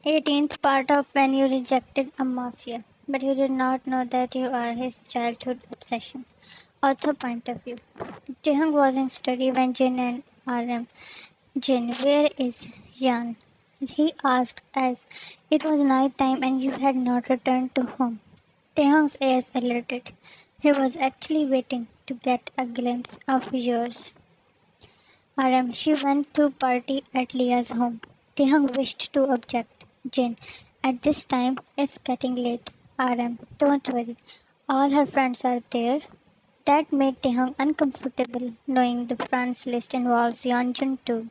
18th part of When You Rejected a Mafia, but you did not know that you are his childhood obsession. Author point of view. Taehyung was in study when Jin and RM. Jin, where is Jan? He asked as it was night time and you had not returned to home. Taehyung's ears alerted. He was actually waiting to get a glimpse of yours. RM, she went to party at Leah's home. Taehyung wished to object. Jin, at this time, it's getting late. RM, don't worry. All her friends are there. That made Taehyung uncomfortable, knowing the friends list involves Yanjun too.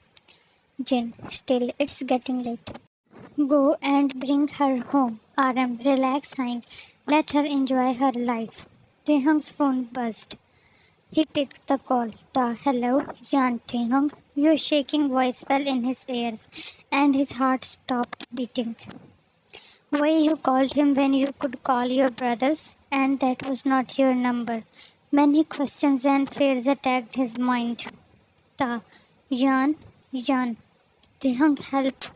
Jin, still, it's getting late. Go and bring her home. RM, relax, Hank. Let her enjoy her life. Taehyung's phone buzzed. He picked the call. Hello, Jan Taehyung. Your shaking voice fell in his ears, and his heart stopped beating. Why you called him when you could call your brothers, and that was not your number? Many questions and fears attacked his mind. Ta, Jan, Taehyung, help.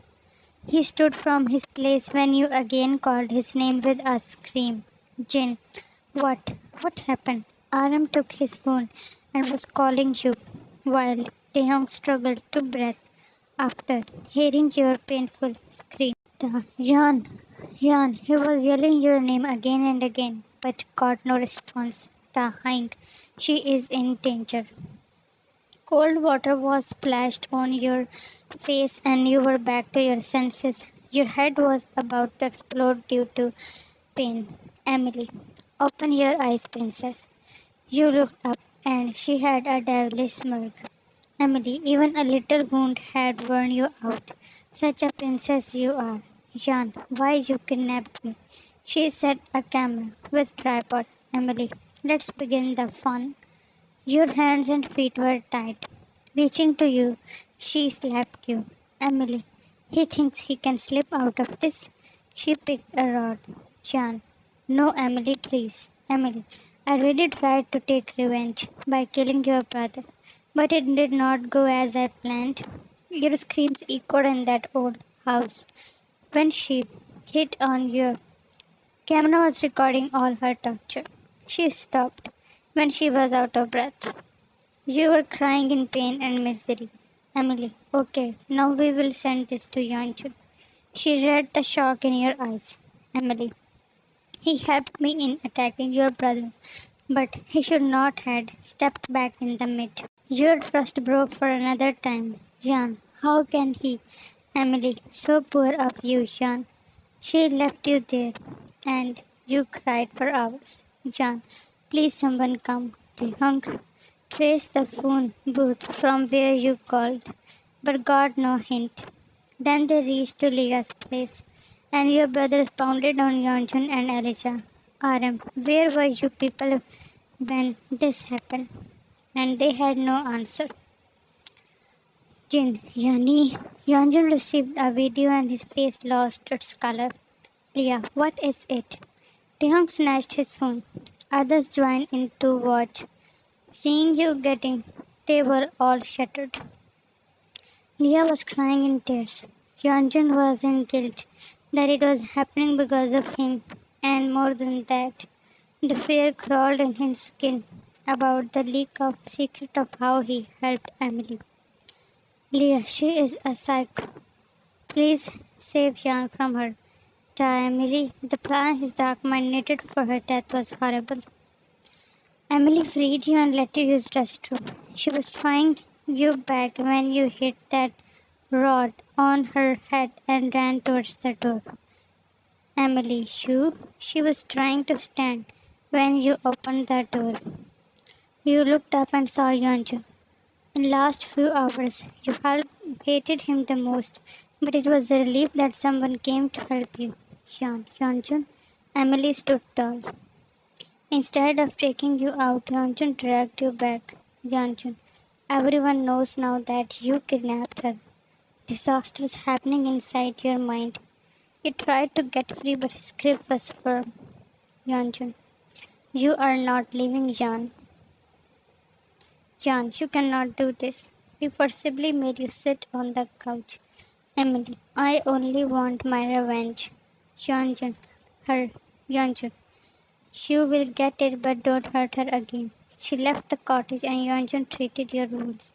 He stood from his place when you again called his name with a scream. Jin, what? What happened? Aram took his phone and was calling you, while Taehyung struggled to breathe after hearing your painful scream. Yan, he was yelling your name again and again, but got no response. Hank, she is in danger. Cold water was splashed on your face and you were back to your senses. Your head was about to explode due to pain. Emily, open your eyes, princess. You looked up and she had a devilish smirk. Emily, even a little wound had worn you out. Such a princess you are. Jean, why you kidnapped me? She set a camera with tripod. Emily, let's begin the fun. Your hands and feet were tied. Reaching to you, she slapped you. Emily, he thinks he can slip out of this. She picked a rod. Jan, no, Emily, please. Emily, I really tried to take revenge by killing your brother, but it did not go as I planned. Your screams echoed in that old house. When she hit on your camera was recording all her torture. She stopped when she was out of breath. You were crying in pain and misery. Emily, okay, now we will send this to Yanjun. She read the shock in your eyes. Emily, he helped me in attacking your brother, but he should not have stepped back in the mid. Your trust broke for another time. Jan, how can he? Emily, so poor of you, Jan. She left you there, and you cried for hours. Jan, please someone come. The hunk traced the phone booth from where you called, but got no hint. Then they reached to Leah's place, and your brothers pounded on Yanjun and Elijah. RM, where were you people when this happened? And they had no answer. Jin, Yani. Yanjun received a video and his face lost its color. Leah, what is it? Taehyung snatched his phone. Others joined in to watch. Seeing you getting, they were all shattered. Leah was crying in tears. Yanjun was in guilt that it was happening because of him, and more than that, the fear crawled in his skin about the leak of secret of how he helped Emily. Leah, she is a psycho. Please save Yang from her. Emily, the plan his dark mind knitted for her death was horrible. Emily freed you and let you use restroom. She was trying you back when you hit that rod on her head and ran towards the door. Emily, she was trying to stand when you opened the door. You looked up and saw Yanju. In last few hours, you hated him the most, but it was a relief that someone came to help you. Yanjun. Emily stood tall. Instead of taking you out, Yanjun dragged you back. Yanjun. Everyone knows now that you kidnapped her. Disasters happening inside your mind. You tried to get free, but his grip was firm. Yanjun. You are not leaving, Jan. Jan, you cannot do this. We forcibly made you sit on the couch. Emily, I only want my revenge. Yanjun, her, Yanjun. She will get it, but don't hurt her again. She left the cottage and Yanjun treated your wounds.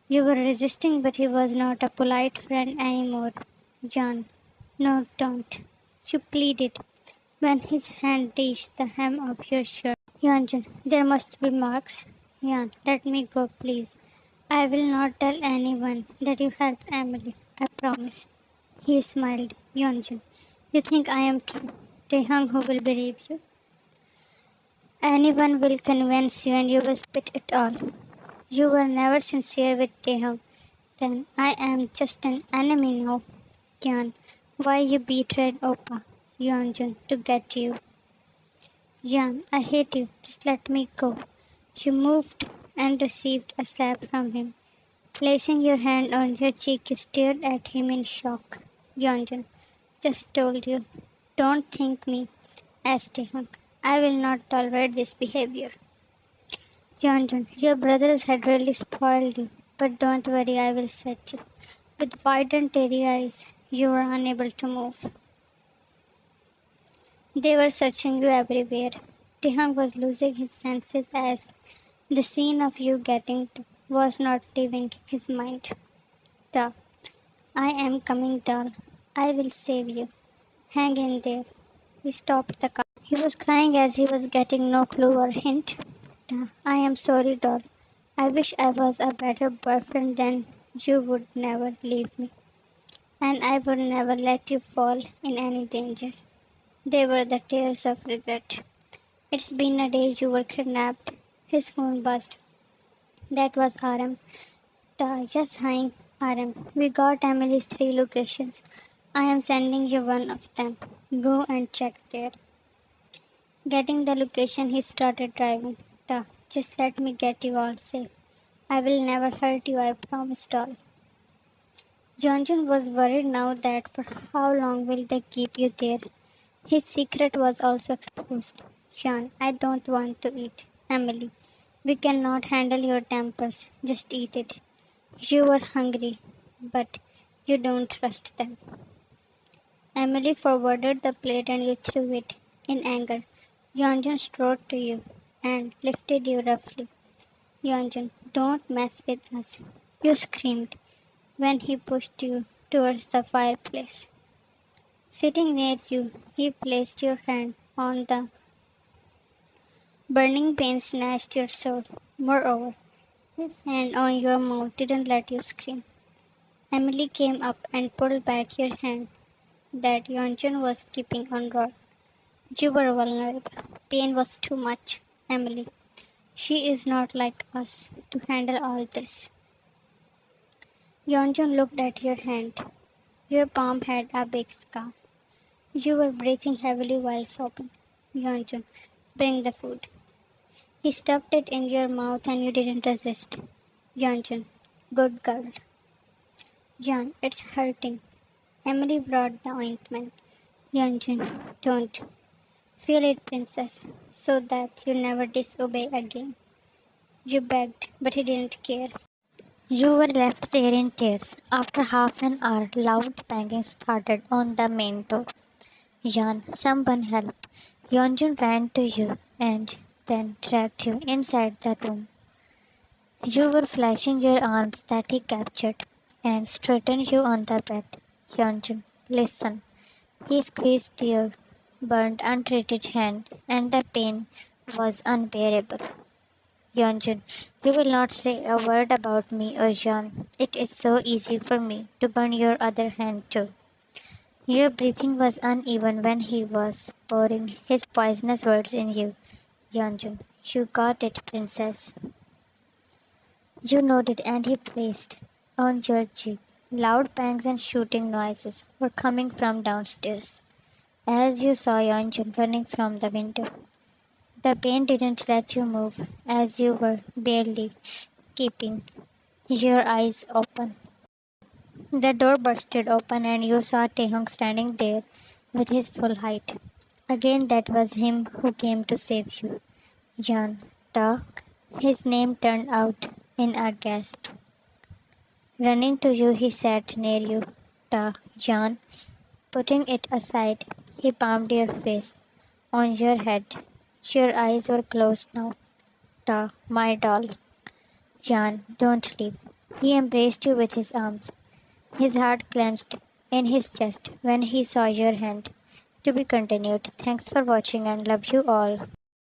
You were resisting, but he was not a polite friend anymore. Jan, no, don't. She pleaded when his hand reached the hem of your shirt. Yanjun, there must be marks. Yan, let me go, please. I will not tell anyone that you helped Emily. I promise. He smiled. Yanjun, you think I am true? Tehang who will believe you? Anyone will convince you and you will spit it all. You were never sincere with Tehang. Then I am just an enemy now. Yan, why you betrayed Opa, Yanjun, to get you? Yan, I hate you. Just let me go. You moved and received a slap from him. Placing your hand on your cheek, you stared at him in shock. Yanjun, just told you. Don't think me as Tehang. I will not tolerate this behavior. Yanjun, your brothers had really spoiled you. But don't worry, I will set you. With wide and teary eyes, you were unable to move. They were searching you everywhere. Tehang was losing his senses as the scene of you getting was not leaving his mind. Da, I am coming down. I will save you. Hang in there. He stopped the car. He was crying as he was getting no clue or hint. Da, I am sorry, doll. I wish I was a better boyfriend than you would never leave me. And I would never let you fall in any danger. They were the tears of regret. It's been a day you were kidnapped. His phone buzzed. That was RM. Yes, hi, RM. We got Emily's 3 locations. I am sending you one of them. Go and check there. Getting the location, he started driving. Just let me get you all safe. I will never hurt you, I promise, doll. Yanjun was worried now that for how long will they keep you there? His secret was also exposed. Sean, I don't want to eat. Emily, we cannot handle your tempers. Just eat it. You were hungry, but you don't trust them. Emily forwarded the plate and you threw it in anger. Yanjun strode to you and lifted you roughly. Yanjun, don't mess with us. You screamed when he pushed you towards the fireplace. Sitting near you, he placed your hand on the burning pain snatched your soul. Moreover, his hand on your mouth didn't let you scream. Emily came up and pulled back your hand that Yonchun was keeping on rod. You were vulnerable. Pain was too much, Emily. She is not like us to handle all this. Yonchun looked at your hand. Your palm had a big scar. You were breathing heavily while sobbing. Yonchun, bring the food. He stuffed it in your mouth and you didn't resist. Yanjun, good girl. Jan, it's hurting. Emily brought the ointment. Yanjun, don't. Feel it, princess, so that you never disobey again. You begged, but he didn't care. You were left there in tears. After half an hour, loud banging started on the main door. Jan, someone help. Yanjun ran to you and then dragged you inside the room. You were flashing your arms that he captured and straightened you on the bed. Yanjun, listen. He squeezed your burned, untreated hand, and the pain was unbearable. Yanjun, you will not say a word about me or Jan. It is so easy for me to burn your other hand too. Your breathing was uneven when he was pouring his poisonous words in you. Yanjun, you got it, princess. You nodded and he placed on your cheek. Loud bangs and shooting noises were coming from downstairs as you saw Yanjun running from the window. The pain didn't let you move as you were barely keeping your eyes open. The door bursted open and you saw Taehong standing there with his full height. Again, that was him who came to save you. Jan, Ta, his name turned out in a gasp. Running to you, he sat near you. Ta, Jan, putting it aside, he palmed your face on your head. Your eyes were closed now. Ta, my doll. Jan, don't leave. He embraced you with his arms. His heart clenched in his chest when he saw your hand. To be continued. Thanks for watching and love you all.